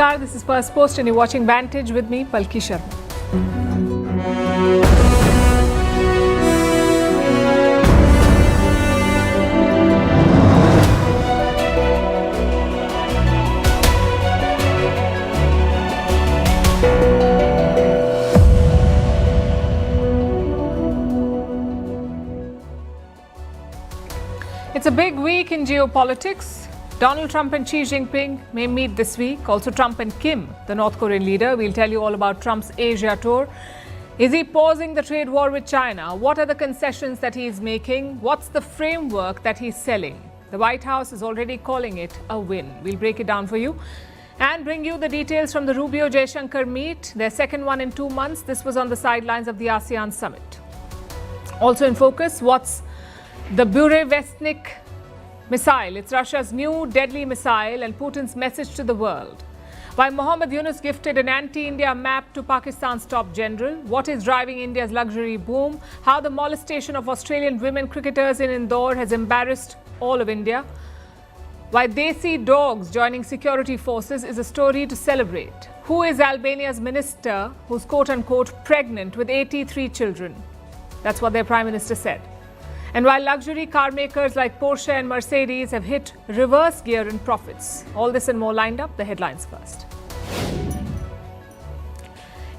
Namaskar, this is Firstpost and you're watching Vantage with me, Palki Sharma. It's a big week in geopolitics. Donald Trump and Xi Jinping may meet this week. Also Trump and Kim, the North Korean leader. We'll tell you all about Trump's Asia tour. Is he pausing the trade war with China? What are the concessions that he is making? What's the framework that he's selling? The White House is already calling it a win. We'll break it down for you and bring you the details from the Rubio-Jaishankar meet, their second one in 2 months. This was on the sidelines of the ASEAN summit. Also in focus, what's the Burevestnik missile? It's Russia's new deadly missile and Putin's message to the world. Why Mohammad Yunus gifted an anti-India map to Pakistan's top general. What is driving India's luxury boom? How the molestation of Australian women cricketers in Indore has embarrassed all of India. Why Desi dogs joining security forces is a story to celebrate. Who is Albania's minister who's quote-unquote pregnant with 83 children? That's what their prime minister said. And while luxury car makers like Porsche and Mercedes have hit reverse gear in profits. All this and more lined up, the headlines first.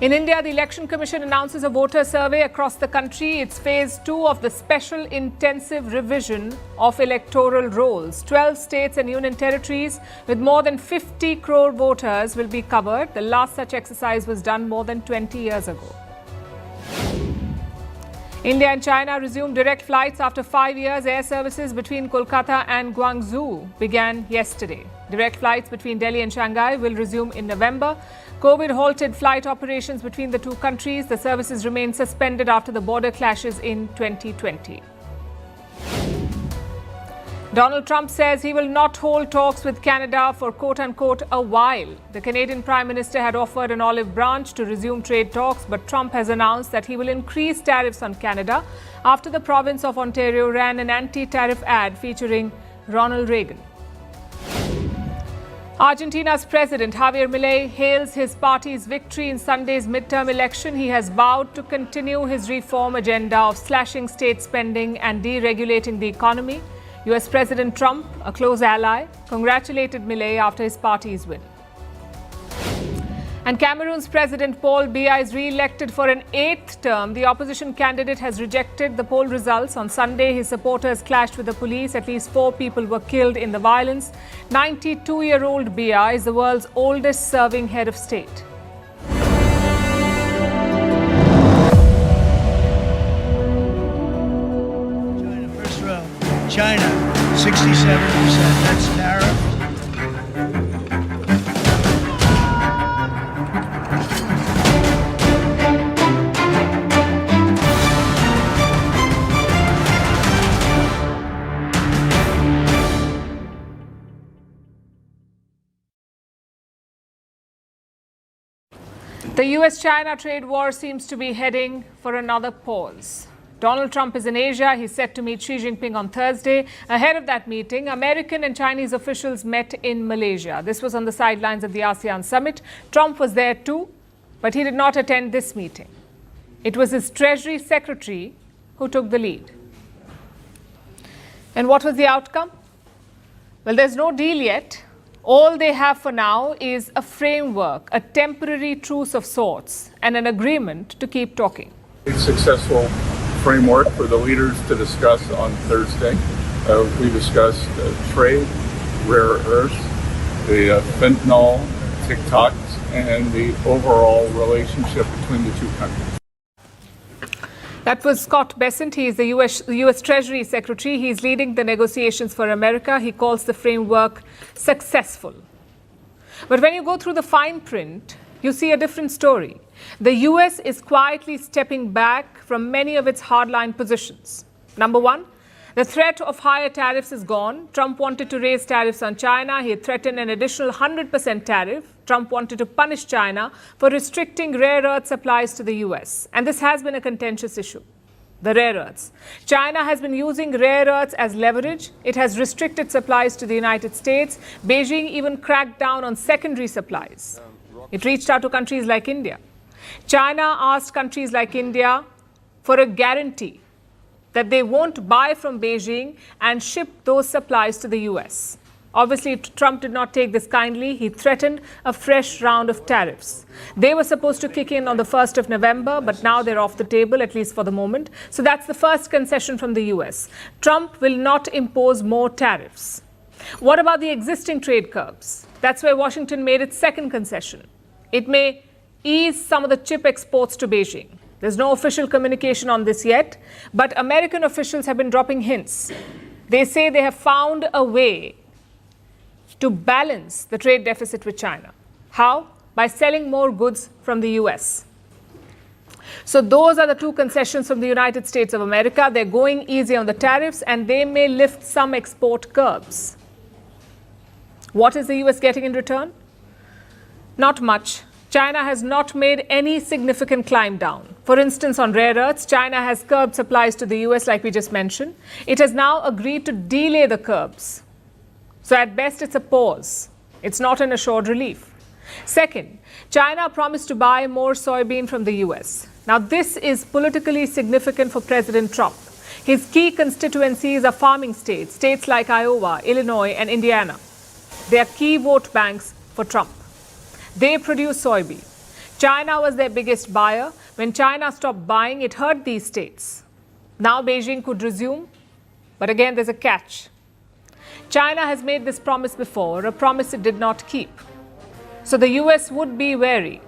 In India, the Election Commission announces a voter survey across the country. It's phase 2 of the special intensive revision of electoral rolls. 12 states and union territories with more than 50 crore voters will be covered. The last such exercise was done more than 20 years ago. India and China resumed direct flights after 5 years. Air services between Kolkata and Guangzhou began yesterday. Direct flights between Delhi and Shanghai will resume in November. COVID halted flight operations between the two countries. The services remain suspended after the border clashes in 2020. Donald Trump says he will not hold talks with Canada for quote-unquote a while. The Canadian Prime Minister had offered an olive branch to resume trade talks, but Trump has announced that he will increase tariffs on Canada after the province of Ontario ran an anti-tariff ad featuring Ronald Reagan. Argentina's President Javier Milei hails his party's victory in Sunday's midterm election. He has vowed to continue his reform agenda of slashing state spending and deregulating the economy. US President Trump, a close ally, congratulated Milei after his party's win. And Cameroon's President Paul Biya is re-elected for an 8th term. The opposition candidate has rejected the poll results. On Sunday, his supporters clashed with the police. At least 4 people were killed in the violence. 92-year-old Biya is the world's oldest serving head of state. China, 67%. That's tariff. The US-China trade war seems to be heading for another pause. Donald Trump is in Asia. He's set to meet Xi Jinping on Thursday. Ahead of that meeting, American and Chinese officials met in Malaysia. This was on the sidelines of the ASEAN summit. Trump was there too, but he did not attend this meeting. It was his Treasury Secretary who took the lead. And what was the outcome? Well, there's no deal yet. All they have for now is a framework, a temporary truce of sorts, and an agreement to keep talking. It's successful framework for the leaders to discuss on Thursday. We discussed trade, rare earths, the fentanyl, TikToks, and the overall relationship between the two countries. That was Scott Bessent. He is the US Treasury Secretary. He's leading the negotiations for America. He calls the framework successful. But when you go through the fine print, you see a different story. The US is quietly stepping back from many of its hardline positions. Number one, the threat of higher tariffs is gone. Trump wanted to raise tariffs on China. He had threatened an additional 100% tariff. Trump wanted to punish China for restricting rare earth supplies to the US. And this has been a contentious issue. the rare earths. China has been using rare earths as leverage. It has restricted supplies to the United States. Beijing even cracked down on secondary supplies. It reached out to countries like India. China asked countries like India for a guarantee that they won't buy from Beijing and ship those supplies to the US. Obviously, Trump did not take this kindly. He threatened a fresh round of tariffs. They were supposed to kick in on the 1st of November, but now they're off the table, at least for the moment. So that's the first concession from the US. Trump will not impose more tariffs. What about the existing trade curbs? That's where Washington made its second concession. It may ease some of the chip exports to Beijing. There's no official communication on this yet, but American officials have been dropping hints. They say they have found a way to balance the trade deficit with China. How? By selling more goods from the US. So those are the two concessions from the United States of America. They're going easy on the tariffs and they may lift some export curbs. What is the US getting in return? Not much. China has not made any significant climb down. For instance, on rare earths, China has curbed supplies to the US like we just mentioned. It has now agreed to delay the curbs. So at best, it's a pause. It's not an assured relief. Second, China promised to buy more soybean from the US. Now, this is politically significant for President Trump. His key constituencies are farming states, states like Iowa, Illinois, and Indiana. They are key vote banks for Trump. They produce soybean. China was their biggest buyer. When China stopped buying, it hurt these states. Now Beijing could resume, but again, there's a catch. China has made this promise before, a promise it did not keep. So the US would be wary.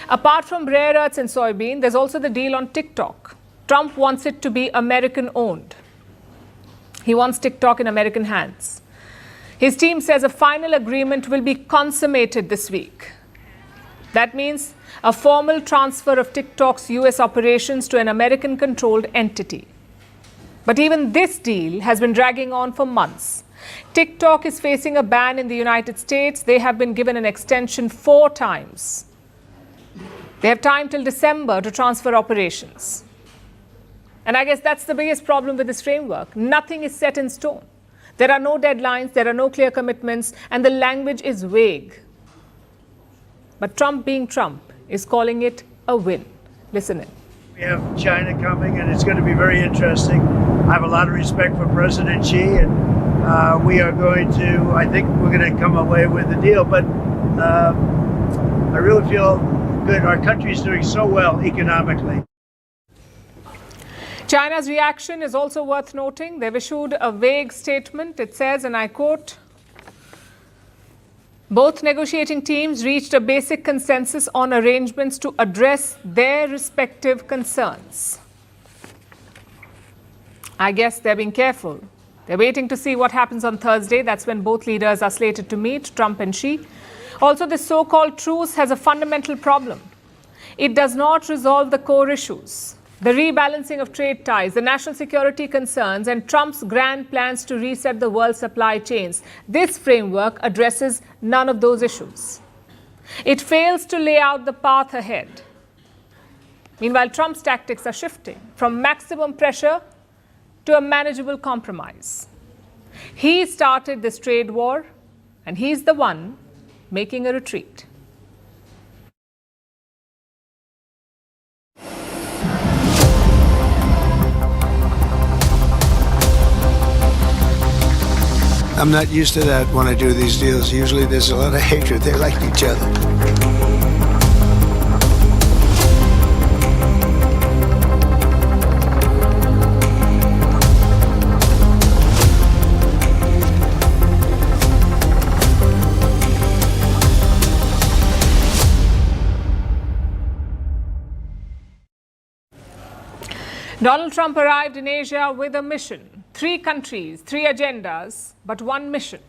Apart from rare earths and soybean, there's also the deal on TikTok. Trump wants it to be American-owned. He wants TikTok in American hands. His team says a final agreement will be consummated this week. That means a formal transfer of TikTok's US operations to an American-controlled entity. But even this deal has been dragging on for months. TikTok is facing a ban in the United States. They have been given an extension 4 times. They have time till December to transfer operations. And I guess that's the biggest problem with this framework. Nothing is set in stone. There are no deadlines, there are no clear commitments, and the language is vague. But Trump, being Trump, is calling it a win. Listen in. We have China coming, and it's going to be very interesting. I have a lot of respect for President Xi, and we are going to, I think we're going to come away with a deal. But I really feel good. Our country is doing so well economically. China's reaction is also worth noting. They've issued a vague statement. It says, and I quote, both negotiating teams reached a basic consensus on arrangements to address their respective concerns. I guess they're being careful. They're waiting to see what happens on Thursday. That's when both leaders are slated to meet, Trump and Xi. Also, this so-called truce has a fundamental problem. It does not resolve the core issues. The rebalancing of trade ties, the national security concerns, and Trump's grand plans to reset the world supply chains. This framework addresses none of those issues. It fails to lay out the path ahead. Meanwhile, Trump's tactics are shifting from maximum pressure to a manageable compromise. He started this trade war, and he's the one making a retreat. I'm not used to that when I do these deals. Usually there's a lot of hatred. They like each other. Donald Trump arrived in Asia with a mission. 3 countries, 3 agendas, but 1 mission.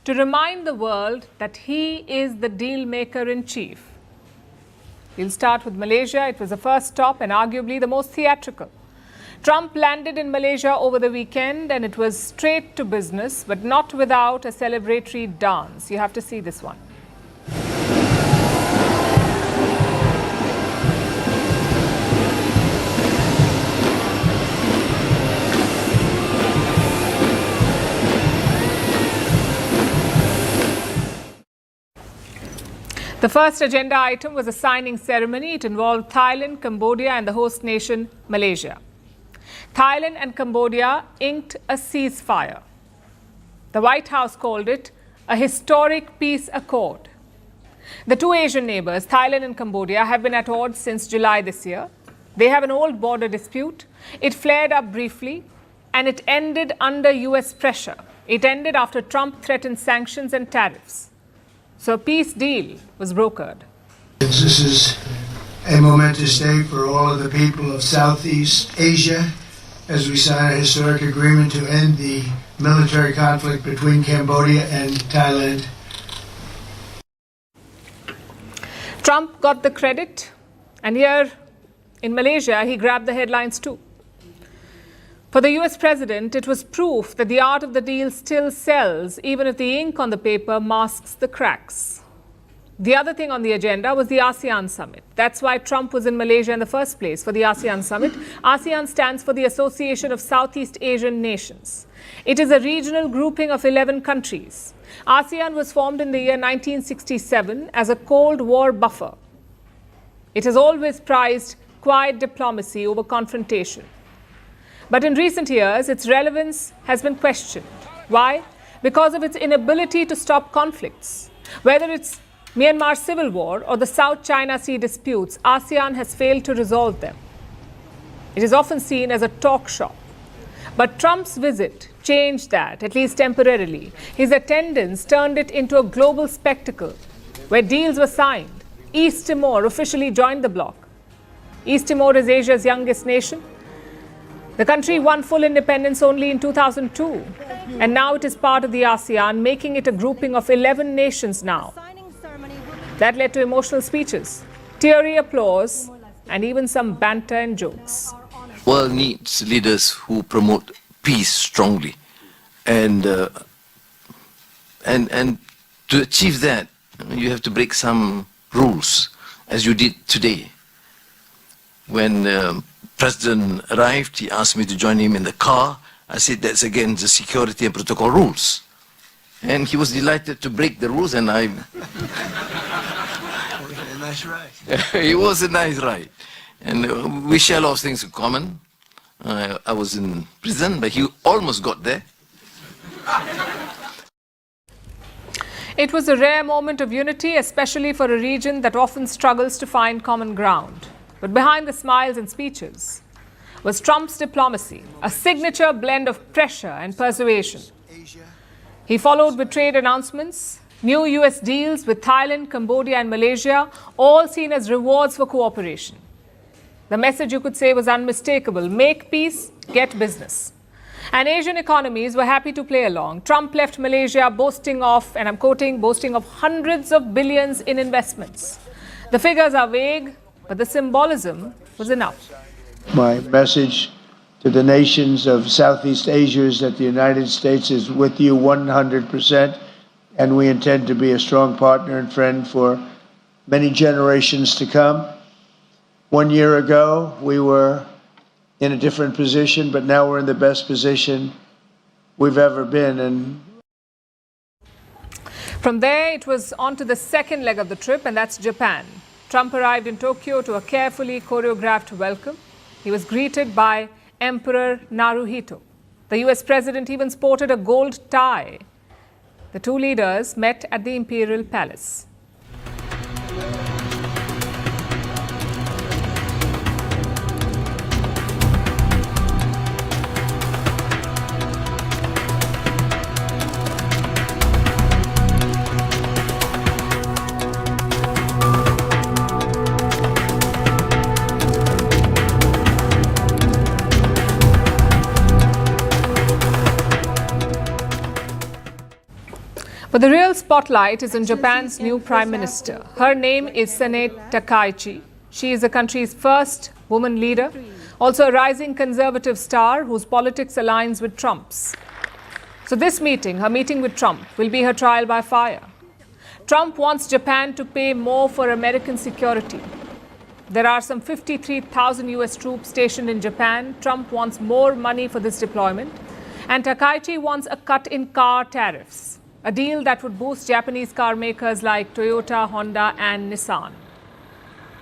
To remind the world that he is the deal maker in chief. We'll start with Malaysia. It was the first stop and arguably the most theatrical. Trump landed in Malaysia over the weekend and it was straight to business, but not without a celebratory dance. You have to see this one. The first agenda item was a signing ceremony. It involved Thailand, Cambodia, and the host nation, Malaysia. Thailand and Cambodia inked a ceasefire. The White House called it a historic peace accord. The two Asian neighbors, Thailand and Cambodia, have been at odds since July this year. They have an old border dispute. It flared up briefly, and it ended under US pressure. It ended after Trump threatened sanctions and tariffs. So a peace deal was brokered. This is a momentous day for all of the people of Southeast Asia as we sign a historic agreement to end the military conflict between Cambodia and Thailand. Trump got the credit, and here in Malaysia, he grabbed the headlines too. For the US president, it was proof that the art of the deal still sells, even if the ink on the paper masks the cracks. The other thing on the agenda was the ASEAN summit. That's why Trump was in Malaysia in the first place, for the ASEAN summit. ASEAN stands for the Association of Southeast Asian Nations. It is a regional grouping of 11 countries. ASEAN was formed in the year 1967 as a Cold War buffer. It has always prized quiet diplomacy over confrontation. But in recent years, its relevance has been questioned. Why? Because of its inability to stop conflicts. Whether it's Myanmar civil war or the South China Sea disputes, ASEAN has failed to resolve them. It is often seen as a talk shop. But Trump's visit changed that, at least temporarily. His attendance turned it into a global spectacle where deals were signed. East Timor officially joined the bloc. East Timor is Asia's youngest nation. The country won full independence only in 2002, and now it is part of the ASEAN, making it a grouping of 11 nations now. That led to emotional speeches, teary applause, and even some banter and jokes. The world needs leaders who promote peace strongly, and to achieve that, you have to break some rules, as you did today. When President arrived, he asked me to join him in the car. I said that's against the security and protocol rules. And he was delighted to break the rules, and I... A nice ride. It was a nice ride. And we share a lot of things in common. I was in prison, but he almost got there. It was a rare moment of unity, especially for a region that often struggles to find common ground. But behind the smiles and speeches was Trump's diplomacy, a signature blend of pressure and persuasion. He followed with trade announcements, new US deals with Thailand, Cambodia, and Malaysia, all seen as rewards for cooperation. The message, you could say, was unmistakable: make peace, get business. And Asian economies were happy to play along. Trump left Malaysia boasting of, and I'm quoting, boasting of hundreds of billions in investments. The figures are vague, but the symbolism was enough. My message to the nations of Southeast Asia is that the United States is with you 100%, and we intend to be a strong partner and friend for many generations to come. 1 year ago, we were in a different position, but now we're in the best position we've ever been. And from there, it was on to the second leg of the trip, and that's Japan. Trump arrived in Tokyo to a carefully choreographed welcome. He was greeted by Emperor Naruhito. The US president even sported a gold tie. The two leaders met at the Imperial Palace. But the real spotlight is on Japan's new Prime Minister. Her name is Sanae Takaichi. She is the country's first woman leader, also a rising conservative star whose politics aligns with Trump's. So this meeting, her meeting with Trump, will be her trial by fire. Trump wants Japan to pay more for American security. There are some 53,000 US troops stationed in Japan. Trump wants more money for this deployment. And Takaichi wants a cut in car tariffs. a deal that would boost Japanese car makers like Toyota, Honda and Nissan.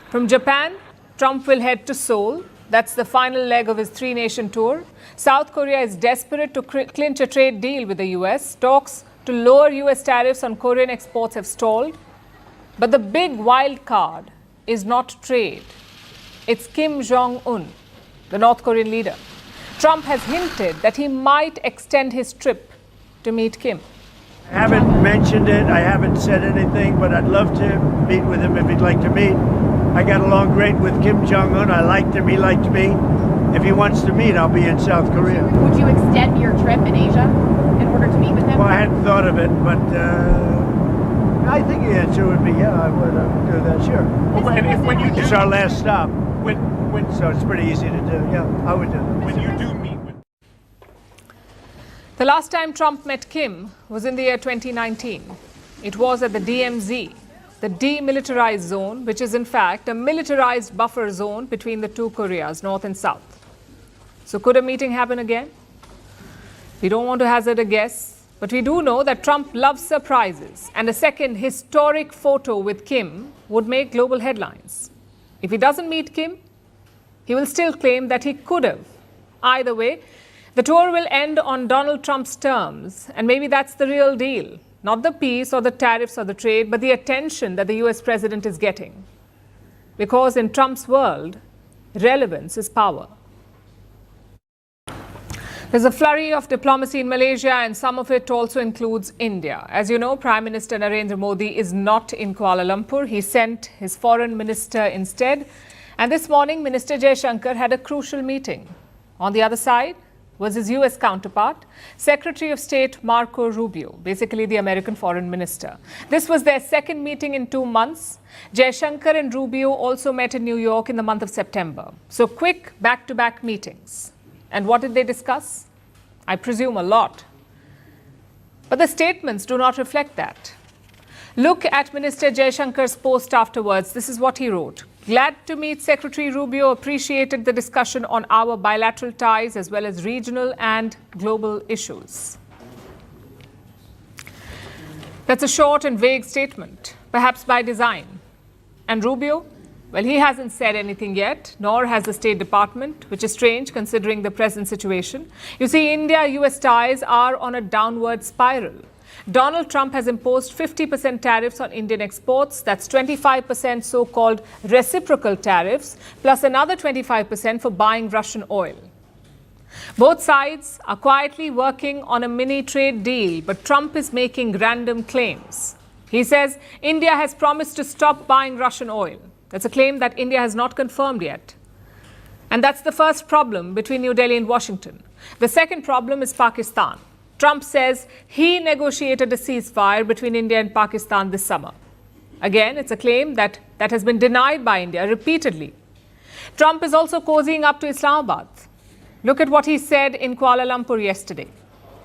From Japan, Trump will head to Seoul. That's the final leg of his three-nation tour. South Korea is desperate to clinch a trade deal with the US. Talks to lower US tariffs on Korean exports have stalled. But the big wild card is not trade. It's Kim Jong-un, the North Korean leader. Trump has hinted that he might extend his trip to meet Kim. I haven't mentioned it, I haven't said anything, but I'd love to meet with him if he'd like to meet. I got along great with Kim Jong-un. I liked him, he liked me. If he wants to meet, I'll be in South Korea. Would you extend your trip in Asia in order to meet with him? Well, I hadn't thought of it, but I think the answer would be, yeah, I would do that, sure. When you It's do, our last stop, when so it's pretty easy to do. Yeah, I would do that. when you do meet with The last time Trump met Kim was in the year 2019. It was at the DMZ, the demilitarized zone, which is in fact a militarized buffer zone between the two Koreas, North and South. So could a meeting happen again? We don't want to hazard a guess, but we do know that Trump loves surprises, and a second historic photo with Kim would make global headlines. If he doesn't meet Kim, he will still claim that he could have. Either way, the tour will end on Donald Trump's terms, and maybe that's the real deal. Not the peace or the tariffs or the trade, but the attention that the US president is getting. Because in Trump's world, relevance is power. There's a flurry of diplomacy in Malaysia, and some of it also includes India. As you know, Prime Minister Narendra Modi is not in Kuala Lumpur. He sent his foreign minister instead. And this morning, Minister Jaishankar had a crucial meeting. On the other side was his US counterpart, Secretary of State Marco Rubio, basically the American foreign minister. This was their second meeting in 2 months. Jaishankar and Rubio also met in New York in the month of September. So quick back-to-back meetings. And what did they discuss? I presume a lot. But the statements do not reflect that. Look at Minister Jaishankar's post afterwards. This is what he wrote. Glad to meet Secretary Rubio, appreciated the discussion on our bilateral ties as well as regional and global issues. That's a short and vague statement, perhaps by design. And Rubio? Well, he hasn't said anything yet, nor has the State Department, which is strange considering the present situation. You see, India-US ties are on a downward spiral. Donald Trump has imposed 50% tariffs on Indian exports. That's 25% so-called reciprocal tariffs, plus another 25% for buying Russian oil. Both sides are quietly working on a mini trade deal, but Trump is making random claims. He says India has promised to stop buying Russian oil. That's a claim that India has not confirmed yet. And that's the first problem between New Delhi and Washington. The second problem is Pakistan. Trump says he negotiated a ceasefire between India and Pakistan this summer. Again, it's a claim that has been denied by India repeatedly. Trump is also cozying up to Islamabad. Look at what he said in Kuala Lumpur yesterday.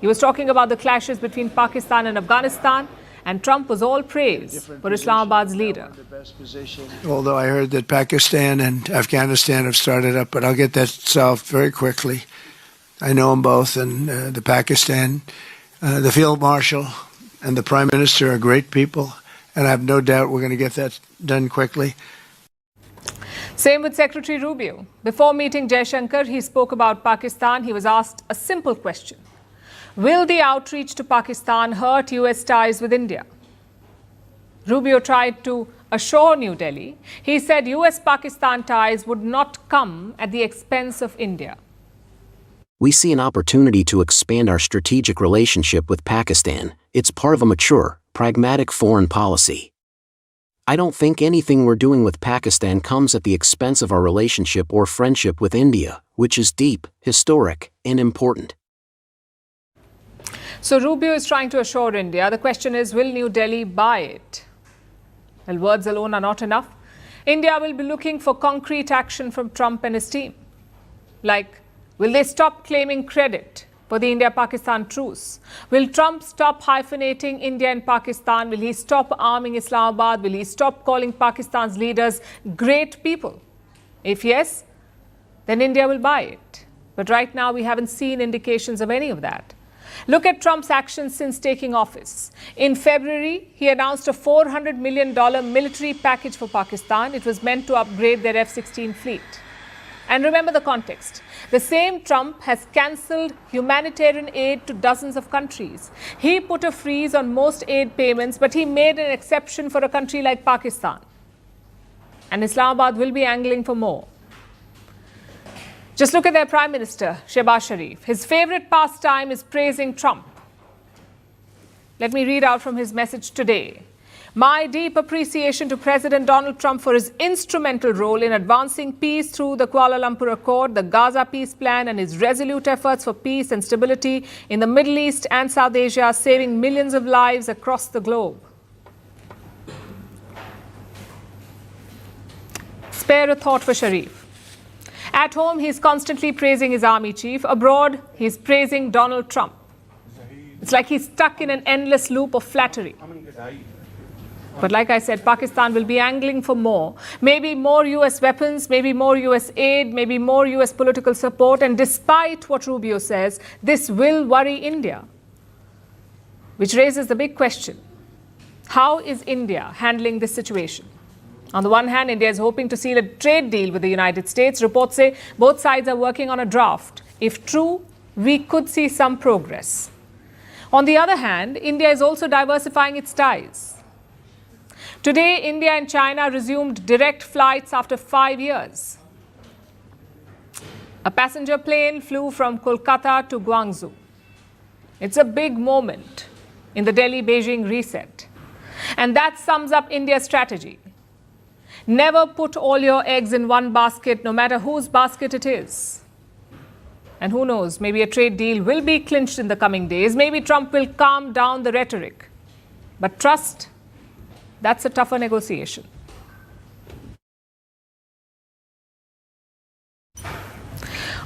He was talking about the clashes between Pakistan and Afghanistan, and Trump was all praise for Islamabad's leader. Although I heard that Pakistan and Afghanistan have started up, but I'll get that solved very quickly. I know them both, and the Pakistan, the Field Marshal and the Prime Minister are great people, and I have no doubt we're going to get that done quickly. Same with Secretary Rubio. Before meeting Jaishankar, he spoke about Pakistan. He was asked a simple question. Will the outreach to Pakistan hurt US ties with India? Rubio tried to assure New Delhi. He said US-Pakistan ties would not come at the expense of India. We see an opportunity to expand our strategic relationship with Pakistan. It's part of a mature, pragmatic foreign policy. I don't think anything we're doing with Pakistan comes at the expense of our relationship or friendship with India, which is deep, historic, and important. So Rubio is trying to assure India. The question is, will New Delhi buy it? Well, words alone are not enough. India will be looking for concrete action from Trump and his team. Like, will they stop claiming credit for the India-Pakistan truce? Will Trump stop hyphenating India and Pakistan? Will he stop arming Islamabad? Will he stop calling Pakistan's leaders great people? If yes, then India will buy it. But right now, we haven't seen indications of any of that. Look at Trump's actions since taking office. In February, he announced a $400 million military package for Pakistan. It was meant to upgrade their F-16 fleet. And remember the context. The same Trump has cancelled humanitarian aid to dozens of countries. He put a freeze on most aid payments, but he made an exception for a country like Pakistan. And Islamabad will be angling for more. Just look at their Prime Minister, Shehbaz Sharif. His favorite pastime is praising Trump. Let me read out from his message today. My deep appreciation to President Donald Trump for his instrumental role in advancing peace through the Kuala Lumpur Accord, the Gaza peace plan, and his resolute efforts for peace and stability in the Middle East and South Asia, saving millions of lives across the globe. Spare a thought for Sharif. At home, he's constantly praising his army chief. Abroad, he's praising Donald Trump. It's like he's stuck in an endless loop of flattery. But like I said, Pakistan will be angling for more. Maybe more US weapons, maybe more US aid, maybe more US political support. And despite what Rubio says, this will worry India. Which raises the big question. How is India handling this situation? On the one hand, India is hoping to seal a trade deal with the United States. Reports say both sides are working on a draft. If true, we could see some progress. On the other hand, India is also diversifying its ties. Today, India and China resumed direct flights after 5 years. A passenger plane flew from Kolkata to Guangzhou. It's a big moment in the Delhi-Beijing reset. And that sums up India's strategy. Never put all your eggs in one basket, no matter whose basket it is. And who knows, maybe a trade deal will be clinched in the coming days. Maybe Trump will calm down the rhetoric. But trust, that's a tougher negotiation.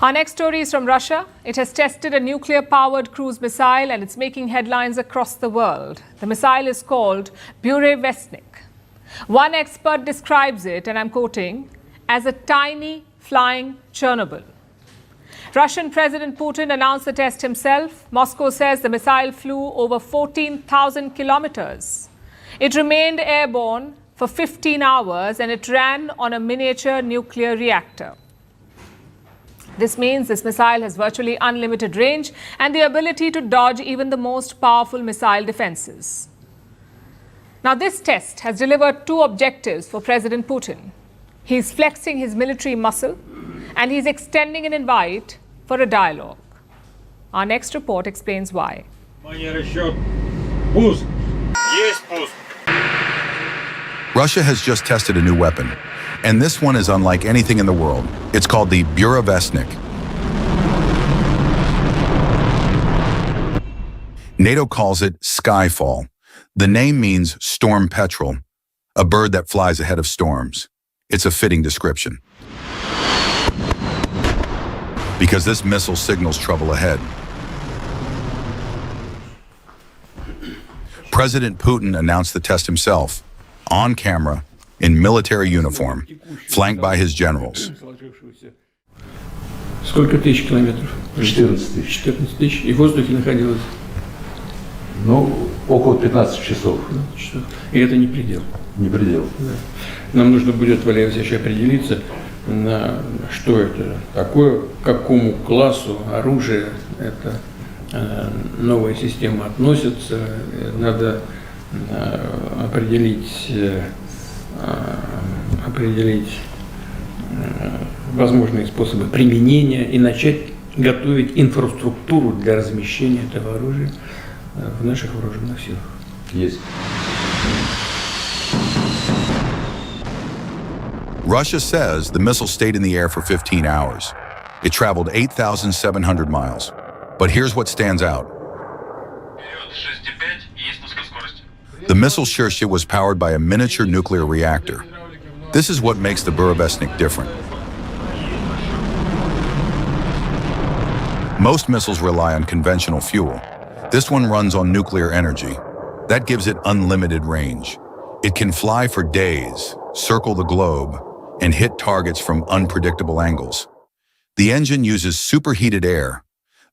Our next story is from Russia. It has tested a nuclear-powered cruise missile and it's making headlines across the world. The missile is called Burevestnik. One expert describes it, and I'm quoting, as a tiny flying Chernobyl. Russian President Putin announced the test himself. Moscow says the missile flew over 14,000 kilometers. It remained airborne for 15 hours and it ran on a miniature nuclear reactor. This means this missile has virtually unlimited range and the ability to dodge even the most powerful missile defenses. Now, this test has delivered two objectives for President Putin. He's flexing his military muscle and he's extending an invite for a dialogue. Our next report explains why. Russia has just tested a new weapon, and this one is unlike anything in the world. It's called the Burevestnik. NATO calls it Skyfall. The name means storm petrel, a bird that flies ahead of storms. It's a fitting description, because this missile signals trouble ahead. President Putin announced the test himself, on camera, in military uniform, flanked by his generals. Сколько тысяч километров? 14 тысяч. 14 тысяч. И в воздухе находилось? Ну, около 15 часов. И это не предел? Не предел. Да. Нам нужно будет, Валерий Васильевич, определиться, на что это такое, к какому классу оружия эта новая система относится. Надо определить возможные способы применения и начать готовить инфраструктуру для размещения этого оружия в наших вооруженных силах. Есть. Russia says the missile stayed in the air for 15 hours. It traveled 8,700 miles. But here's what stands out. The missile Shaky was powered by a miniature nuclear reactor. This is what makes the Burevestnik different. Most missiles rely on conventional fuel. This one runs on nuclear energy. That gives it unlimited range. It can fly for days, circle the globe, and hit targets from unpredictable angles. The engine uses superheated air,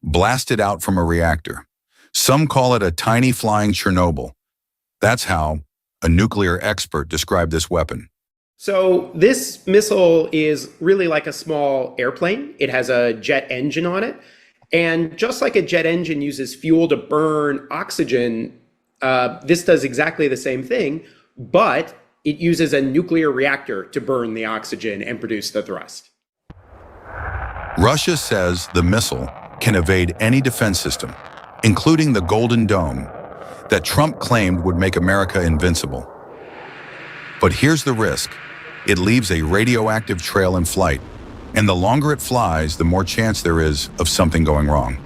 blasted out from a reactor. Some call it a tiny flying Chernobyl. That's how a nuclear expert described this weapon. So this missile is really like a small airplane. It has a jet engine on it. And just like a jet engine uses fuel to burn oxygen, this does exactly the same thing, but it uses a nuclear reactor to burn the oxygen and produce the thrust. Russia says the missile can evade any defense system, including the Golden Dome, that Trump claimed would make America invincible. But here's the risk. It leaves a radioactive trail in flight, and the longer it flies, the more chance there is of something going wrong.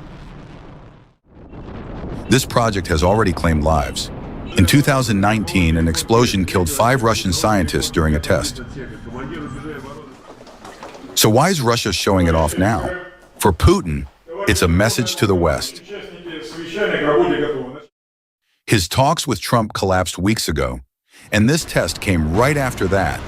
This project has already claimed lives. In 2019, an explosion killed 5 Russian scientists during a test. So why is Russia showing it off now? For Putin, it's a message to the West. His talks with Trump collapsed weeks ago, and this test came right after that.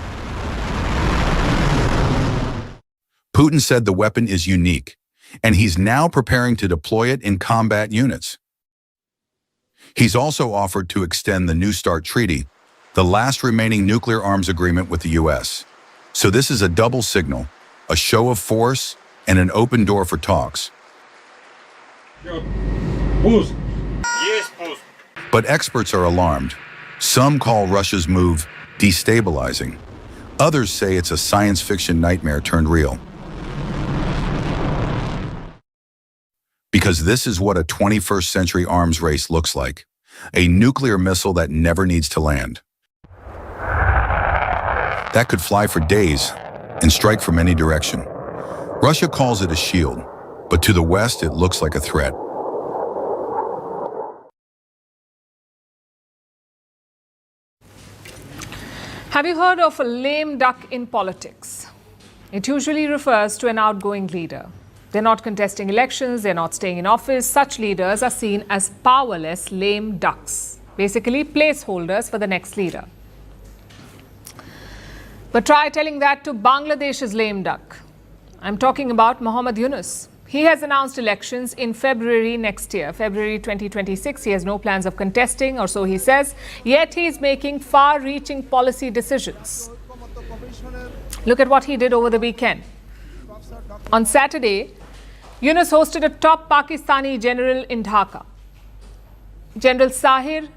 Putin said the weapon is unique, and he's now preparing to deploy it in combat units. He's also offered to extend the New START Treaty, the last remaining nuclear arms agreement with the U.S. So this is a double signal, a show of force, and an open door for talks. But experts are alarmed. Some call Russia's move destabilizing. Others say it's a science fiction nightmare turned real. Because this is what a 21st century arms race looks like. A nuclear missile that never needs to land. That could fly for days and strike from any direction. Russia calls it a shield, but to the West it looks like a threat. Have you heard of a lame duck in politics? It usually refers to an outgoing leader. They're not contesting elections, they're not staying in office. Such leaders are seen as powerless lame ducks, basically placeholders for the next leader. But try telling that to Bangladesh's lame duck. I'm talking about Mohammad Yunus. He has announced elections in February next year, February 2026. He has no plans of contesting, or so he says, yet he is making far-reaching policy decisions. Look at what he did over the weekend. On Saturday, Yunus hosted a top Pakistani general in Dhaka, General Sahir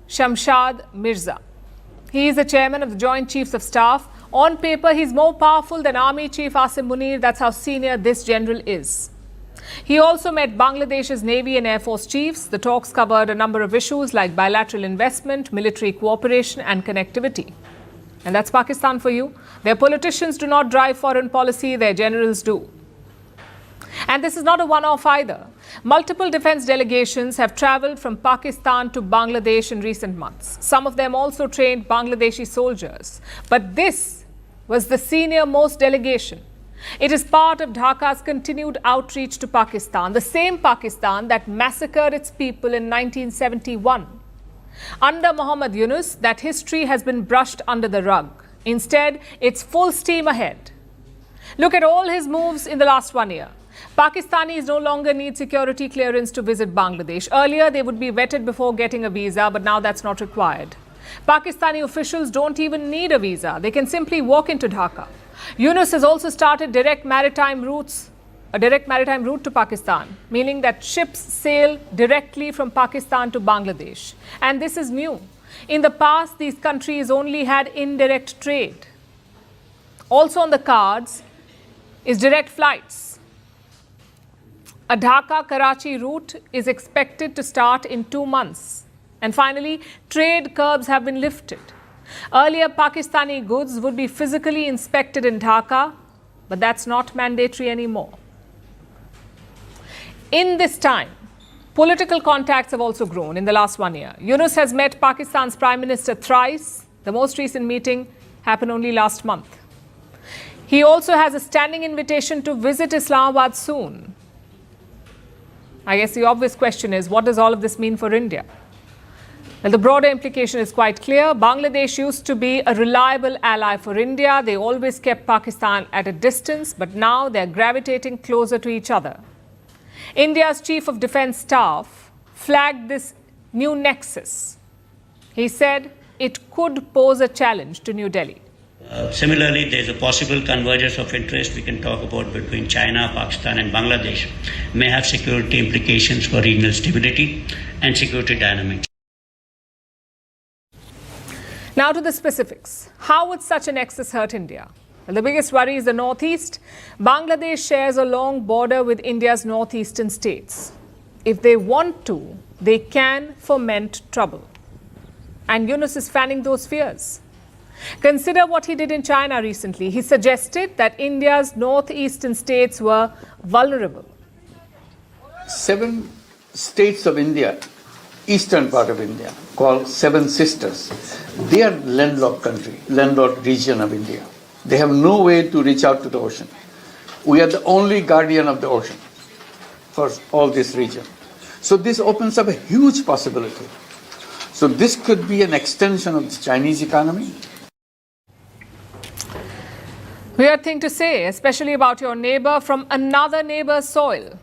Shamshad Mirza. He is the chairman of the Joint Chiefs of Staff. On paper, he's more powerful than Army Chief Asim Munir. That's how senior this general is. He also met Bangladesh's Navy and Air Force chiefs. The talks covered a number of issues like bilateral investment, military cooperation and connectivity. And that's Pakistan for you. Their politicians do not drive foreign policy, their generals do. And this is not a one-off either. Multiple defense delegations have traveled from Pakistan to Bangladesh in recent months. Some of them also trained Bangladeshi soldiers. But this was the senior-most delegation. It is part of Dhaka's continued outreach to Pakistan, the same Pakistan that massacred its people in 1971. Under Mohammad Yunus, that history has been brushed under the rug. Instead, it's full steam ahead. Look at all his moves in the last 1 year. Pakistanis no longer need security clearance to visit Bangladesh. Earlier, they would be vetted before getting a visa, but now that's not required. Pakistani officials don't even need a visa. They can simply walk into Dhaka. Yunus has also started a direct maritime route to Pakistan, meaning that ships sail directly from Pakistan to Bangladesh. And this is new. In the past, these countries only had indirect trade. Also on the cards is direct flights. A Dhaka-Karachi route is expected to start in 2 months. And finally, trade curbs have been lifted. Earlier, Pakistani goods would be physically inspected in Dhaka, but that's not mandatory anymore. In this time, political contacts have also grown in the last 1 year. Yunus has met Pakistan's Prime Minister thrice. The most recent meeting happened only last month. He also has a standing invitation to visit Islamabad soon. I guess the obvious question is, what does all of this mean for India? Well, the broader implication is quite clear. Bangladesh used to be a reliable ally for India. They always kept Pakistan at a distance, but now they're gravitating closer to each other. India's Chief of Defence Staff flagged this new nexus. He said it could pose a challenge to New Delhi. Similarly, there is a possible convergence of interest we can talk about between China, Pakistan, and Bangladesh, may have security implications for regional stability and security dynamics. Now to the specifics. How would such a nexus hurt India? Well, the biggest worry is the northeast. Bangladesh shares a long border with India's northeastern states. If they want to, they can foment trouble. And Yunus is fanning those fears. Consider what he did in China recently. He suggested that India's northeastern states were vulnerable. 7 states of India, eastern part of India, called Seven Sisters, they are landlocked country, landlocked region of India. They have no way to reach out to the ocean. We are the only guardian of the ocean for all this region. So this opens up a huge possibility. So this could be an extension of the Chinese economy. Weird thing to say, especially about your neighbor from another neighbor's soil.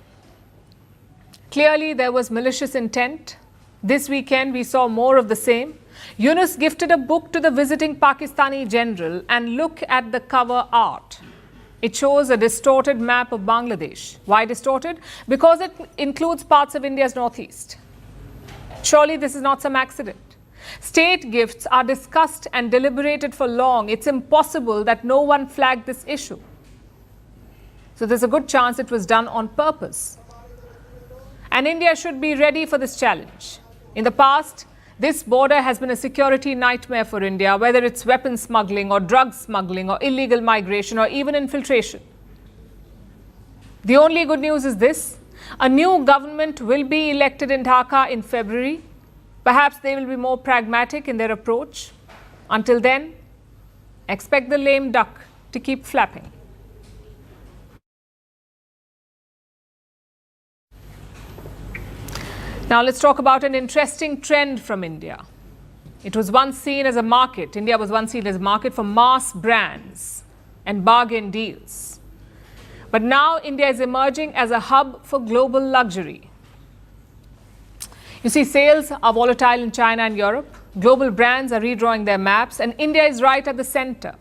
Clearly, there was malicious intent. This weekend, we saw more of the same. Yunus gifted a book to the visiting Pakistani general, and look at the cover art. It shows a distorted map of Bangladesh. Why distorted? Because it includes parts of India's northeast. Surely this is not some accident. State gifts are discussed and deliberated for long. It's impossible that no one flagged this issue. So there's a good chance it was done on purpose. And India should be ready for this challenge. In the past, this border has been a security nightmare for India, whether it's weapon smuggling or drug smuggling or illegal migration or even infiltration. The only good news is this: a new government will be elected in Dhaka in February. Perhaps they will be more pragmatic in their approach. Until then, expect the lame duck to keep flapping. Now let's talk about an interesting trend from India. It was once seen as a market. India was once seen as a market for mass brands and bargain deals. But now India is emerging as a hub for global luxury. You see, sales are volatile in China and Europe. Global brands are redrawing their maps, and India is right at the center.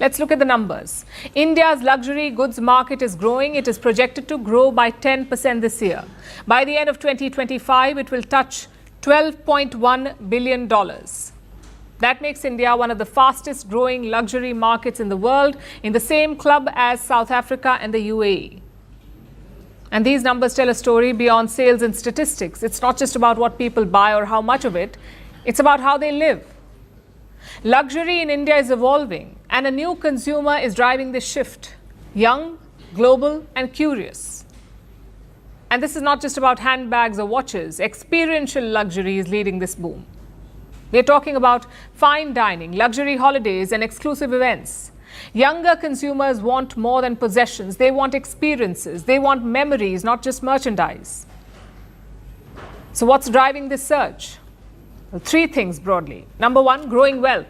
Let's look at the numbers. India's luxury goods market is growing. It is projected to grow by 10% this year. By the end of 2025, it will touch $12.1 billion. That makes India one of the fastest growing luxury markets in the world, in the same club as South Africa and the UAE. And these numbers tell a story beyond sales and statistics. It's not just about what people buy or how much of it. It's about how they live. Luxury in India is evolving, and a new consumer is driving this shift. Young, global, and curious. And this is not just about handbags or watches. Experiential luxury is leading this boom. We're talking about fine dining, luxury holidays, and exclusive events. Younger consumers want more than possessions. They want experiences. They want memories, not just merchandise. So what's driving this surge? Well, 3 things broadly. Number 1, growing wealth.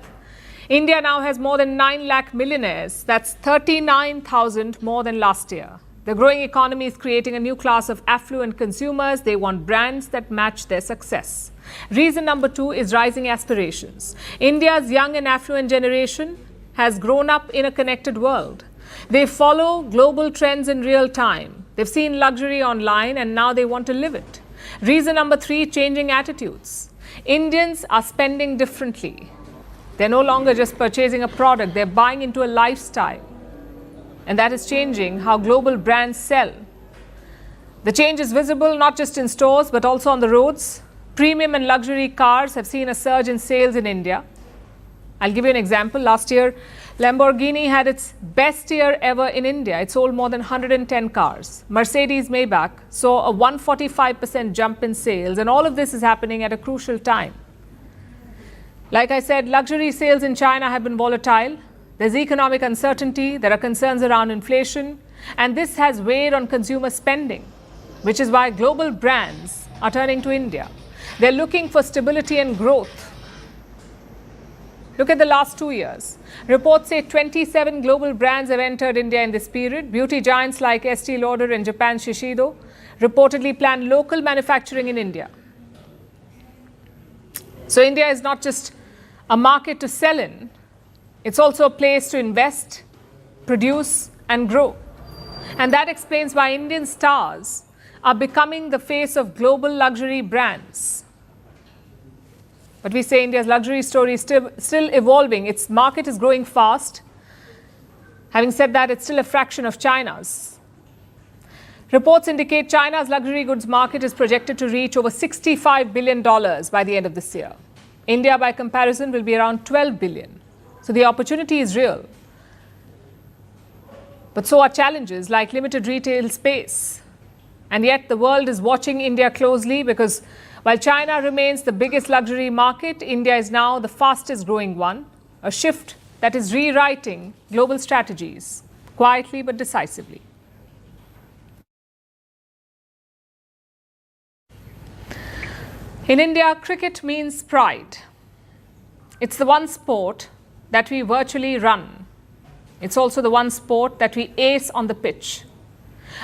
India now has more than 9 lakh millionaires. That's 39,000 more than last year. The growing economy is creating a new class of affluent consumers. They want brands that match their success. Reason number 2 is rising aspirations. India's young and affluent generation has grown up in a connected world. They follow global trends in real time. They've seen luxury online and now they want to live it. Reason number 3, changing attitudes. Indians are spending differently. They're no longer just purchasing a product, they're buying into a lifestyle. And that is changing how global brands sell. The change is visible not just in stores but also on the roads. Premium and luxury cars have seen a surge in sales in India. I'll give you an example. Last year, Lamborghini had its best year ever in India. It sold more than 110 cars. Mercedes-Maybach saw a 145% jump in sales, and all of this is happening at a crucial time. Like I said, luxury sales in China have been volatile. There's economic uncertainty, there are concerns around inflation, and this has weighed on consumer spending, which is why global brands are turning to India. They're looking for stability and growth. Look at the last 2 years. Reports say 27 global brands have entered India in this period. Beauty giants like Estee Lauder and Japan's Shiseido reportedly plan local manufacturing in India. So India is not just a market to sell in, it's also a place to invest, produce and grow. And that explains why Indian stars are becoming the face of global luxury brands. But we say India's luxury story is still evolving. Its market is growing fast. Having said that, it's still a fraction of China's. Reports indicate China's luxury goods market is projected to reach over $65 billion by the end of this year. India, by comparison, will be around $12 billion. So the opportunity is real. But so are challenges like limited retail space. And yet the world is watching India closely because while China remains the biggest luxury market, India is now the fastest growing one, a shift that is rewriting global strategies quietly but decisively. In India, cricket means pride. It's the one sport that we virtually run. It's also the one sport that we ace on the pitch.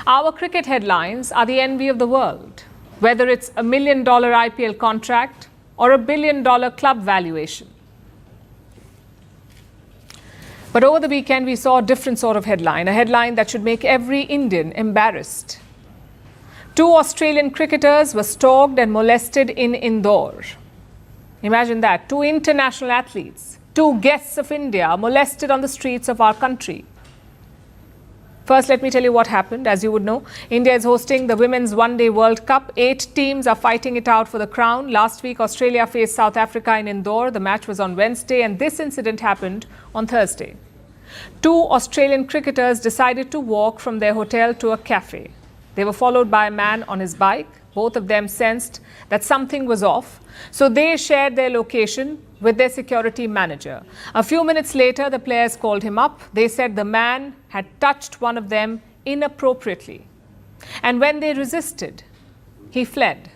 Our cricket headlines are the envy of the world, whether it's $1 million IPL contract or $1 billion club valuation. But over the weekend, we saw a different sort of headline, a headline that should make every Indian embarrassed. 2 Australian cricketers were stalked and molested in Indore. Imagine that, 2 international athletes, 2 guests of India molested on the streets of our country. First, let me tell you what happened. As you would know, India is hosting the Women's One-Day World Cup. 8 teams are fighting it out for the crown. Last week, Australia faced South Africa in Indore. The match was on Wednesday, and this incident happened on Thursday. 2 Australian cricketers decided to walk from their hotel to a cafe. They were followed by a man on his bike. Both of them sensed that something was off, so they shared their location with their security manager. A few minutes later, the players called him up. They said the man had touched one of them inappropriately. And when they resisted, he fled.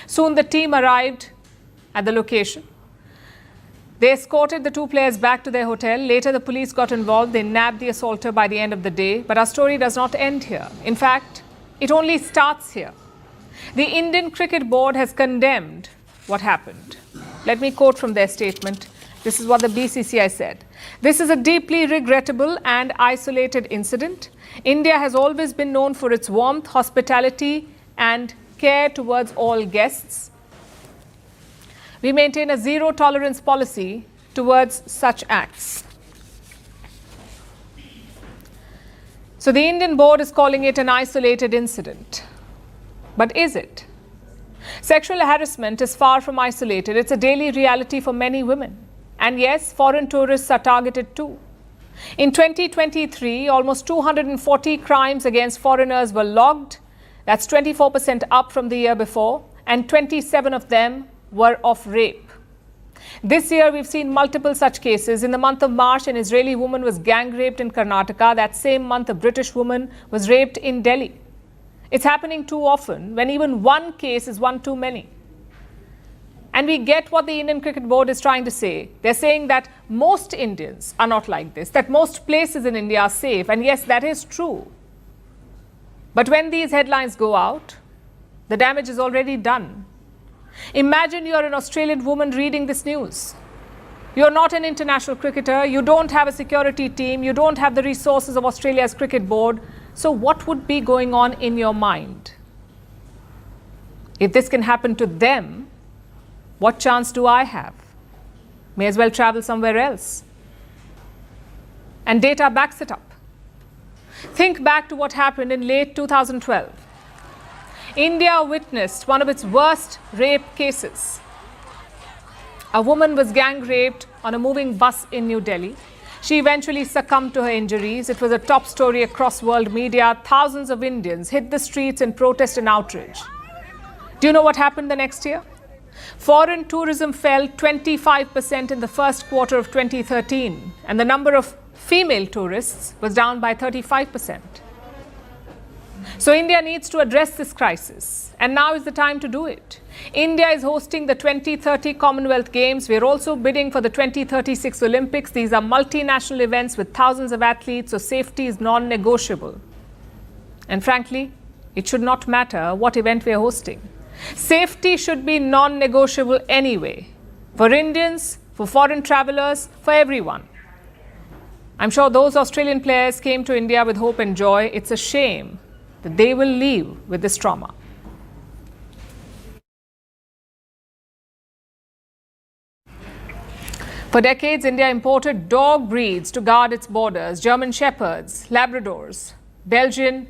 Soon the team arrived at the location. They escorted the 2 players back to their hotel. Later, the police got involved. They nabbed the assaulter by the end of the day. But our story does not end here. In fact, it only starts here. The Indian Cricket Board has condemned what happened. Let me quote from their statement. This is what the BCCI said. This is a deeply regrettable and isolated incident. India has always been known for its warmth, hospitality, and care towards all guests. We maintain a zero tolerance policy towards such acts. So the Indian board is calling it an isolated incident. But is it? Sexual harassment is far from isolated. It's a daily reality for many women. And yes, foreign tourists are targeted too. In 2023, almost 240 crimes against foreigners were logged. That's 24% up from the year before, and 27 of them were of rape. This year, we've seen multiple such cases. In the month of March, an Israeli woman was gang raped in Karnataka. That same month, a British woman was raped in Delhi. It's happening too often, when even one case is one too many. And we get what the Indian Cricket Board is trying to say. They're saying that most Indians are not like this, that most places in India are safe. And yes, that is true. But when these headlines go out, the damage is already done. Imagine you're an Australian woman reading this news. You're not an international cricketer. You don't have a security team. You don't have the resources of Australia's cricket board. So what would be going on in your mind? If this can happen to them, what chance do I have? May as well travel somewhere else. And data backs it up. Think back to what happened in late 2012. India witnessed one of its worst rape cases. A woman was gang raped on a moving bus in New Delhi. She eventually succumbed to her injuries. It was a top story across world media. Thousands of Indians hit the streets in protest and outrage. Do you know what happened the next year? Foreign tourism fell 25% in the first quarter of 2013, and the number of female tourists was down by 35%. So India needs to address this crisis, and now is the time to do it. India is hosting the 2030 Commonwealth Games. We're also bidding for the 2036 Olympics. These are multinational events with thousands of athletes, so safety is non-negotiable. And frankly, it should not matter what event we're hosting. Safety should be non-negotiable anyway, for Indians, for foreign travelers, for everyone. I'm sure those Australian players came to India with hope and joy. It's a shame that they will leave with this trauma. For decades, India imported dog breeds to guard its borders. German Shepherds, Labradors, Belgian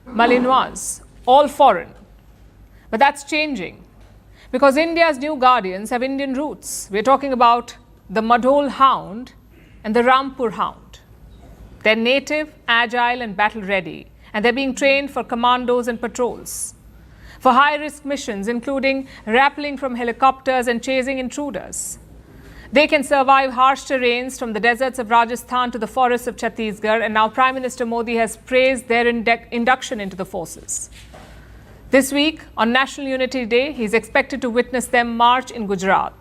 Malinois, all foreign. But that's changing because India's new guardians have Indian roots. We're talking about the Madhol Hound and the Rampur Hound. They're native, agile and battle-ready, and they're being trained for commandos and patrols, for high-risk missions, including rappelling from helicopters and chasing intruders. They can survive harsh terrains from the deserts of Rajasthan to the forests of Chhattisgarh, and now Prime Minister Modi has praised their induction into the forces. This week, on National Unity Day, he's expected to witness them march in Gujarat.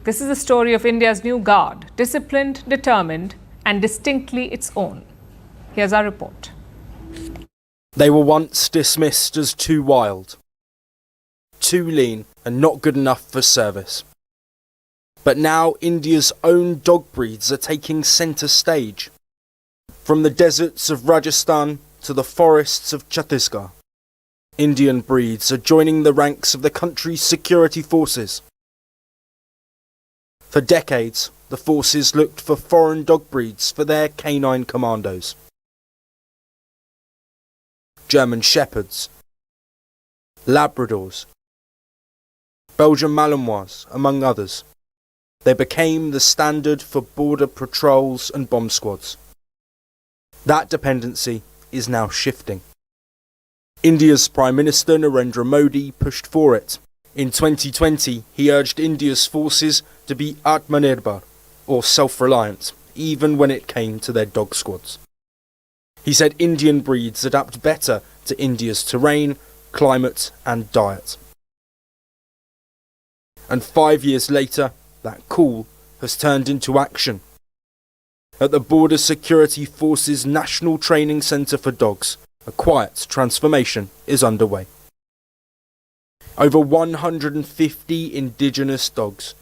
This is the story of India's new guard, disciplined, determined, and distinctly its own. Here's our report. They were once dismissed as too wild, too lean, and not good enough for service. But now India's own dog breeds are taking centre stage. From the deserts of Rajasthan to the forests of Chhattisgarh, Indian breeds are joining the ranks of the country's security forces. For decades, the forces looked for foreign dog breeds for their canine commandos. German Shepherds, Labradors, Belgian Malinois, among others. They became the standard for border patrols and bomb squads. That dependency is now shifting. India's Prime Minister Narendra Modi pushed for it. In 2020, he urged India's forces to be Atmanirbhar, or self-reliant, even when it came to their dog squads. He said Indian breeds adapt better to India's terrain, climate and diet. And 5 years later, that call has turned into action. At the Border Security Forces National Training Centre for Dogs, a quiet transformation is underway. Over 150 indigenous dogs,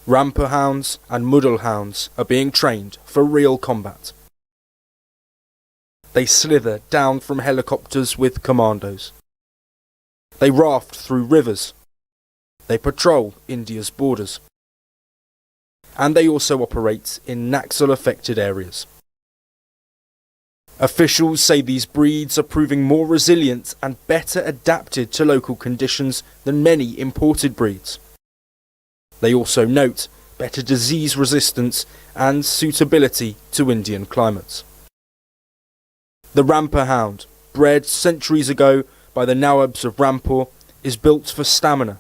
Rampur hounds and Madhol hounds are being trained for real combat. They slither down from helicopters with commandos. They raft through rivers. They patrol India's borders. And they also operate in Naxal-affected areas. Officials say these breeds are proving more resilient and better adapted to local conditions than many imported breeds. They also note better disease resistance and suitability to Indian climates. The Rampur Hound, bred centuries ago by the Nawabs of Rampur, is built for stamina.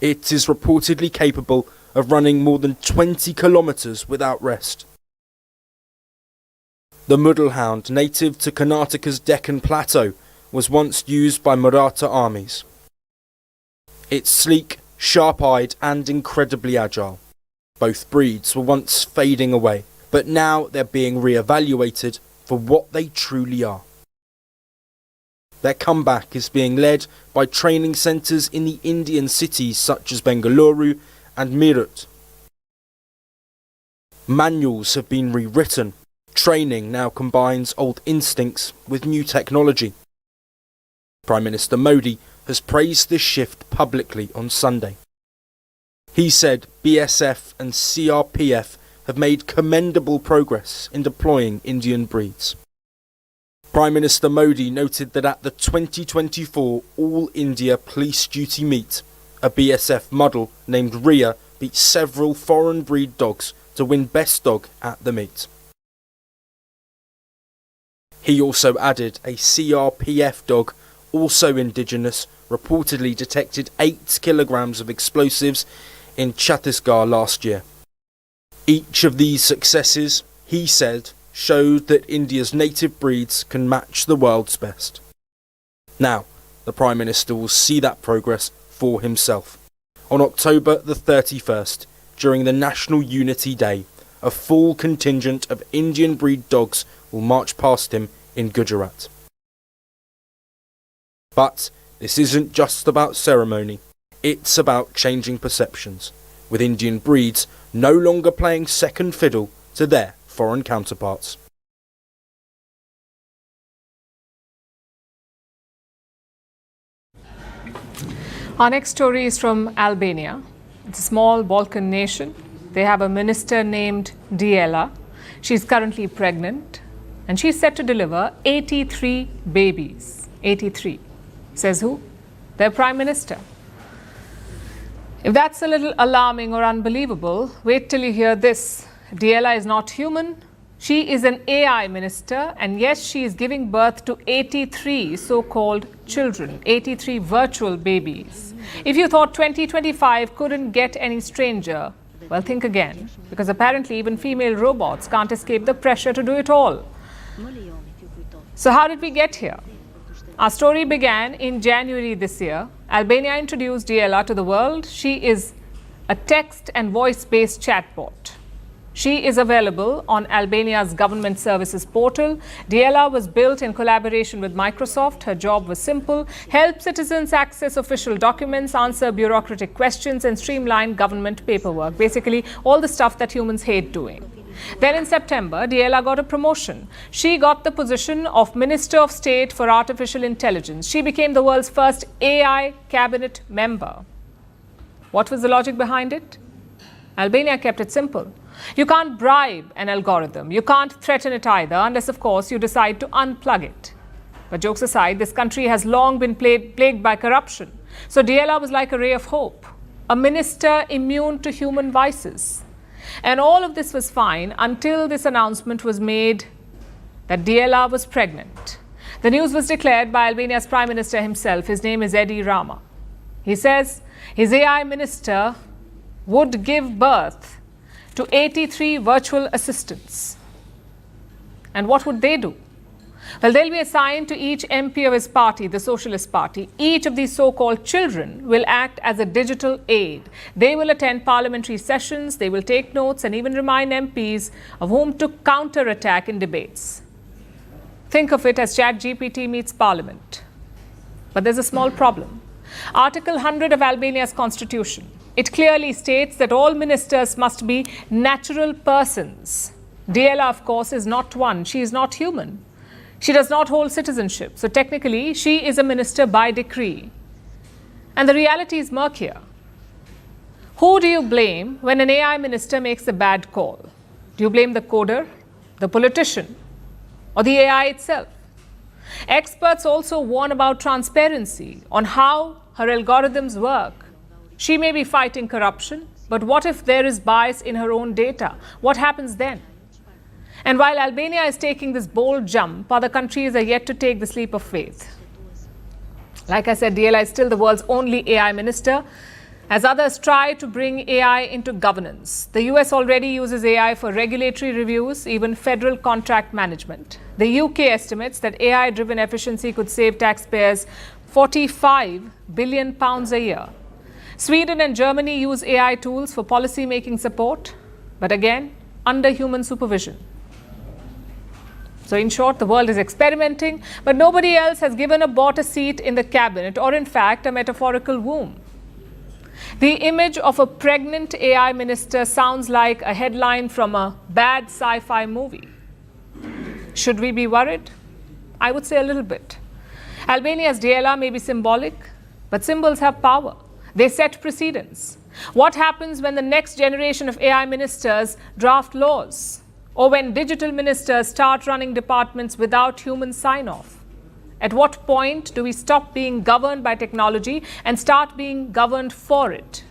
It is reportedly capable of running more than 20 kilometres without rest. The Madhol Hound, native to Karnataka's Deccan Plateau, was once used by Maratha armies. It's sleek, sharp-eyed and incredibly agile. Both breeds were once fading away, but now they're being re-evaluated for what they truly are. Their comeback is being led by training centres in the Indian cities such as Bengaluru and Meerut. Manuals have been rewritten. Training now combines old instincts with new technology. Prime Minister Modi has praised this shift publicly on Sunday. He said BSF and CRPF have made commendable progress in deploying Indian breeds. Prime Minister Modi noted that at the 2024 All India Police Duty Meet, a BSF model named Rhea beat several foreign breed dogs to win Best Dog at the meet. He also added a CRPF dog, also indigenous, reportedly detected 8 kilograms of explosives in Chhattisgarh last year. Each of these successes, he said, showed that India's native breeds can match the world's best. Now, the Prime Minister will see that progress for himself. On October the 31st, during the National Unity Day, a full contingent of Indian breed dogs will march past him in Gujarat. But this isn't just about ceremony, it's about changing perceptions, with Indian breeds no longer playing second fiddle to their foreign counterparts. Our next story is from Albania. It's a small Balkan nation. They have a minister named Diela. She's currently pregnant and she's set to deliver 83 babies. 83. Says who? Their prime minister. If that's a little alarming or unbelievable, wait till you hear this. Diela is not human. She is an AI minister, and yes, she is giving birth to 83 so-called children, 83 virtual babies. If you thought 2025 couldn't get any stranger, well, think again, because apparently even female robots can't escape the pressure to do it all. So how did we get here? Our story began in January this year. Albania introduced Diela to the world. She is a text and voice-based chatbot. She is available on Albania's government services portal. Diela was built in collaboration with Microsoft. Her job was simple: help citizens access official documents, answer bureaucratic questions, and streamline government paperwork. Basically, all the stuff that humans hate doing. Then in September, Diela got a promotion. She got the position of Minister of State for Artificial Intelligence. She became the world's first AI cabinet member. What was the logic behind it? Albania kept it simple. You can't bribe an algorithm. You can't threaten it either, unless, of course, you decide to unplug it. But jokes aside, this country has long been plagued by corruption. So Diela was like a ray of hope, a minister immune to human vices. And all of this was fine until this announcement was made that Diela was pregnant. The news was declared by Albania's Prime Minister himself. His name is Edi Rama. He says his AI minister would give birth to 83 virtual assistants. And what would they do? Well, they'll be assigned to each MP of his party, the Socialist Party. Each of these so-called children will act as a digital aide. They will attend parliamentary sessions, they will take notes and even remind MPs of whom to counter-attack in debates. Think of it as ChatGPT meets Parliament. But there's a small problem. Article 100 of Albania's constitution. It clearly states that all ministers must be natural persons. Diela, of course, is not one. She is not human. She does not hold citizenship. So technically, she is a minister by decree. And the reality is murkier. Who do you blame when an AI minister makes a bad call? Do you blame the coder, the politician, or the AI itself? Experts also warn about transparency on how her algorithms work. She may be fighting corruption, but what if there is bias in her own data? What happens then? And while Albania is taking this bold jump, other countries are yet to take this leap of faith. Like I said, Diela is still the world's only AI minister, as others try to bring AI into governance. The US already uses AI for regulatory reviews, even federal contract management. The UK estimates that AI-driven efficiency could save taxpayers £45 billion a year. Sweden and Germany use AI tools for policy-making support, but again, under human supervision. So in short, the world is experimenting, but nobody else has given a bought a seat in the cabinet, or in fact, a metaphorical womb. The image of a pregnant AI minister sounds like a headline from a bad sci-fi movie. Should we be worried? I would say a little bit. Albania's Diela may be symbolic, but symbols have power. They set precedents. What happens when the next generation of AI ministers draft laws? Or when digital ministers start running departments without human sign-off? At what point do we stop being governed by technology and start being governed for it?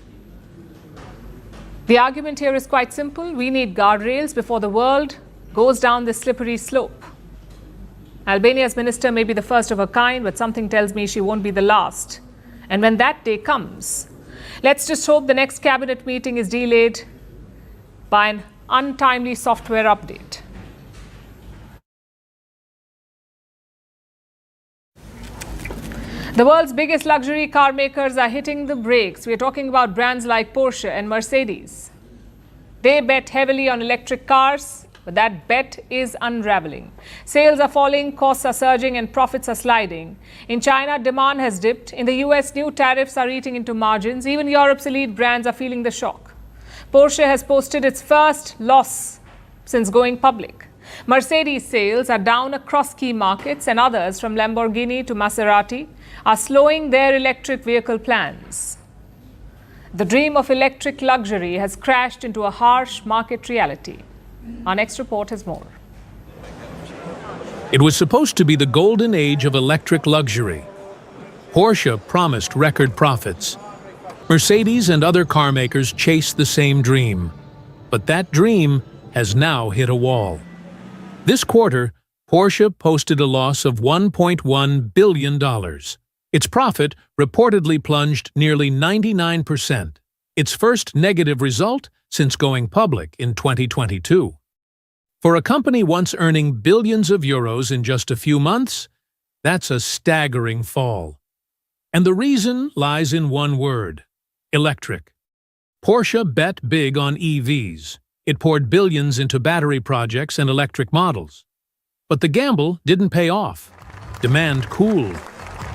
The argument here is quite simple. We need guardrails before the world goes down this slippery slope. Albania's minister may be the first of her kind, but something tells me she won't be the last. And when that day comes, let's just hope the next cabinet meeting is delayed by an untimely software update. The world's biggest luxury car makers are hitting the brakes. We're talking about brands like Porsche and Mercedes. They bet heavily on electric cars, but that bet is unraveling. Sales are falling, costs are surging, and profits are sliding. In China, demand has dipped. In the US, new tariffs are eating into margins. Even Europe's elite brands are feeling the shock. Porsche has posted its first loss since going public. Mercedes sales are down across key markets, and others, from Lamborghini to Maserati, are slowing their electric vehicle plans. The dream of electric luxury has crashed into a harsh market reality. Our next report has more. It was supposed to be the golden age of electric luxury. Porsche promised record profits. Mercedes and other car makers chased the same dream. But that dream has now hit a wall. This quarter, Porsche posted a loss of $1.1 billion. Its profit reportedly plunged nearly 99%, its first negative result since going public in 2022. For a company once earning billions of euros in just a few months, that's a staggering fall. And the reason lies in one word: electric. Porsche bet big on EVs. It poured billions into battery projects and electric models. But the gamble didn't pay off. Demand cooled.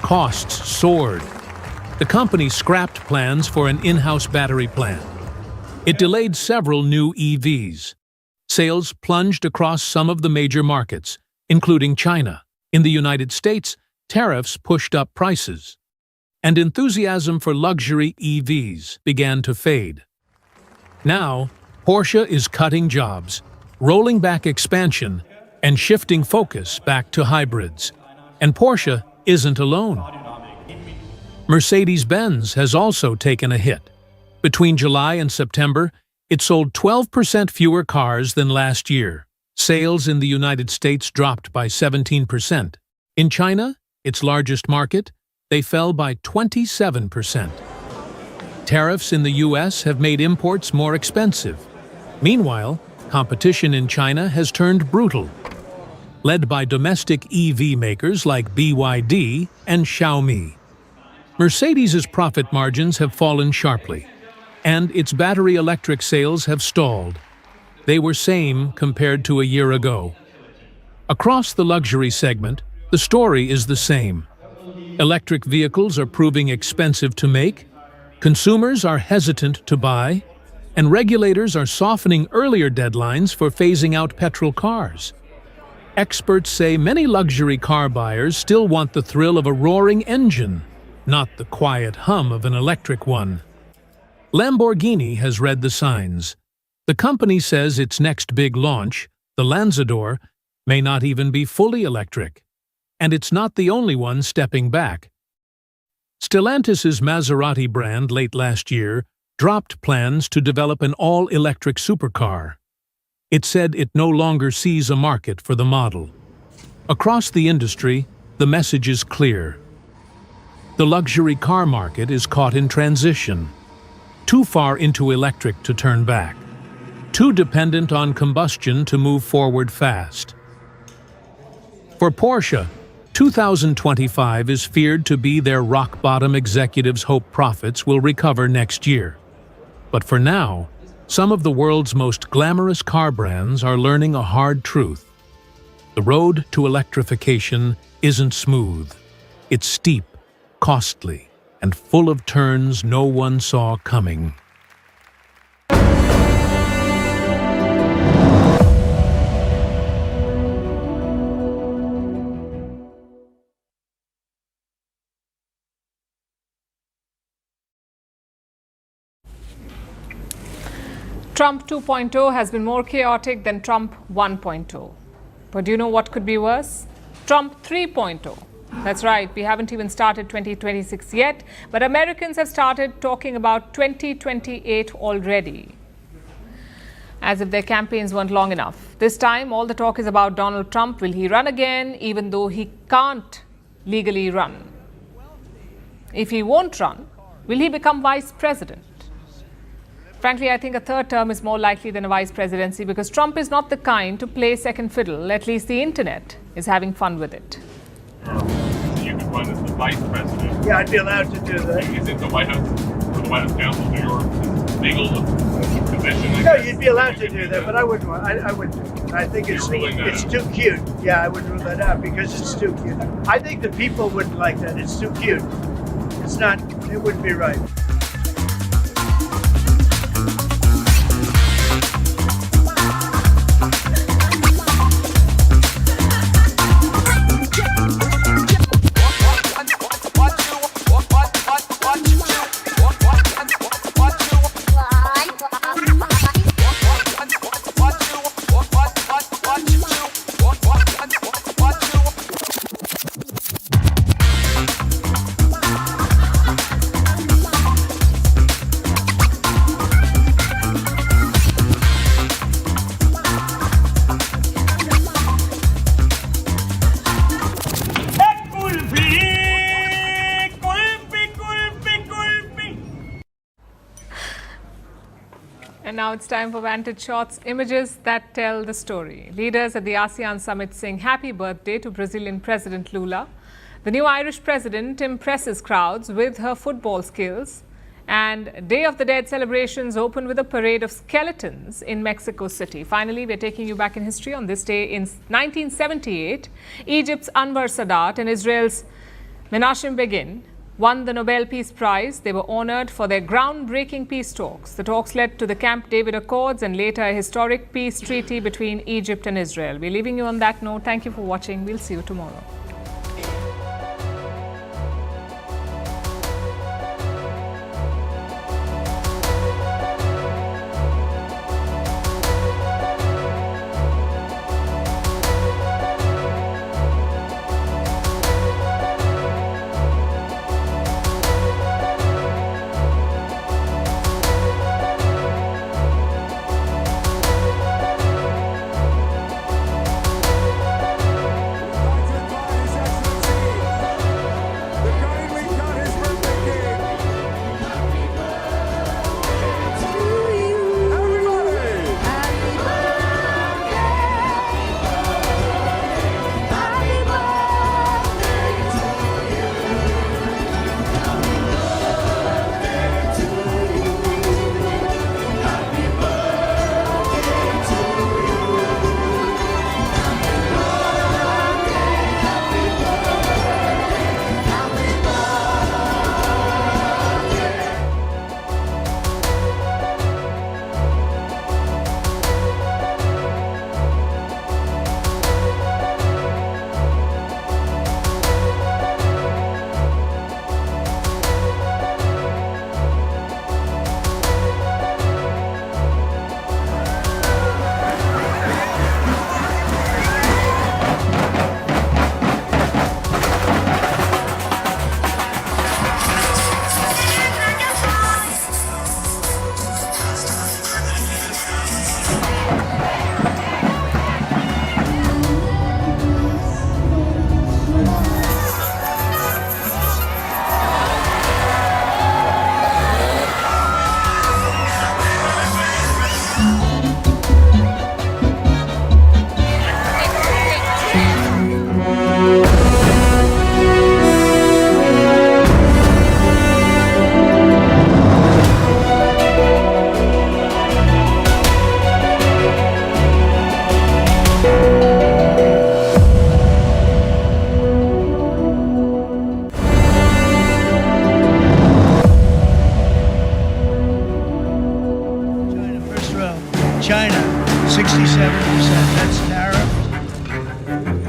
Costs soared. The company scrapped plans for an in-house battery plant. It delayed several new EVs. Sales plunged across some of the major markets, including China. In the United States, tariffs pushed up prices. And enthusiasm for luxury EVs began to fade. Now, Porsche is cutting jobs, rolling back expansion, and shifting focus back to hybrids. And Porsche isn't alone. Mercedes-Benz has also taken a hit. Between July and September, it sold 12% fewer cars than last year. Sales in the United States dropped by 17%. In China, its largest market, they fell by 27%. Tariffs in the US have made imports more expensive. Meanwhile, competition in China has turned brutal, led by domestic EV makers like BYD and Xiaomi. Mercedes' profit margins have fallen sharply, and its battery electric sales have stalled. They were same compared to a year ago. Across the luxury segment, the story is the same. Electric vehicles are proving expensive to make, consumers are hesitant to buy, and regulators are softening earlier deadlines for phasing out petrol cars. Experts say many luxury car buyers still want the thrill of a roaring engine, not the quiet hum of an electric one. Lamborghini has read the signs. The company says its next big launch, the Lanzador, may not even be fully electric. And it's not the only one stepping back. Stellantis' Maserati brand late last year dropped plans to develop an all-electric supercar. It said it no longer sees a market for the model. Across the industry, the message is clear. The luxury car market is caught in transition, too far into electric to turn back, too dependent on combustion to move forward fast. For Porsche, 2025 is feared to be their rock-bottom. Executives hope profits will recover next year. But for now, some of the world's most glamorous car brands are learning a hard truth. The road to electrification isn't smooth. It's steep, costly, and full of turns no one saw coming. Trump 2.0 has been more chaotic than Trump 1.0. But do you know what could be worse? Trump 3.0. That's right, we haven't even started 2026 yet, but Americans have started talking about 2028 already. As if their campaigns weren't long enough. This time, all the talk is about Donald Trump. Will he run again, even though he can't legally run? If he won't run, will he become vice president? Frankly, I think a third term is more likely than a vice presidency because Trump is not the kind to play second fiddle. At least the internet is having fun with it. could run as the vice president. Yeah, I'd be allowed to do that. Is it the White House or the White House counsel do your legal position? No, you'd be allowed to do that, but I wouldn't. I wouldn't. I think it's too cute. Yeah, I would rule that out because it's too cute. I think the people wouldn't like that. It's too cute. It's not. It wouldn't be right. And now it's time for Vantage Shots, images that tell the story. Leaders at the ASEAN summit sing happy birthday to Brazilian President Lula. The new Irish president impresses crowds with her football skills. And Day of the Dead celebrations open with a parade of skeletons in Mexico City. Finally, we're taking you back in history. On this day in 1978, Egypt's Anwar Sadat and Israel's Menachem Begin won the Nobel Peace Prize. They were honored for their groundbreaking peace talks. The talks led to the Camp David Accords and later a historic peace treaty between Egypt and Israel. We're leaving you on that note. Thank you for watching. We'll see you tomorrow.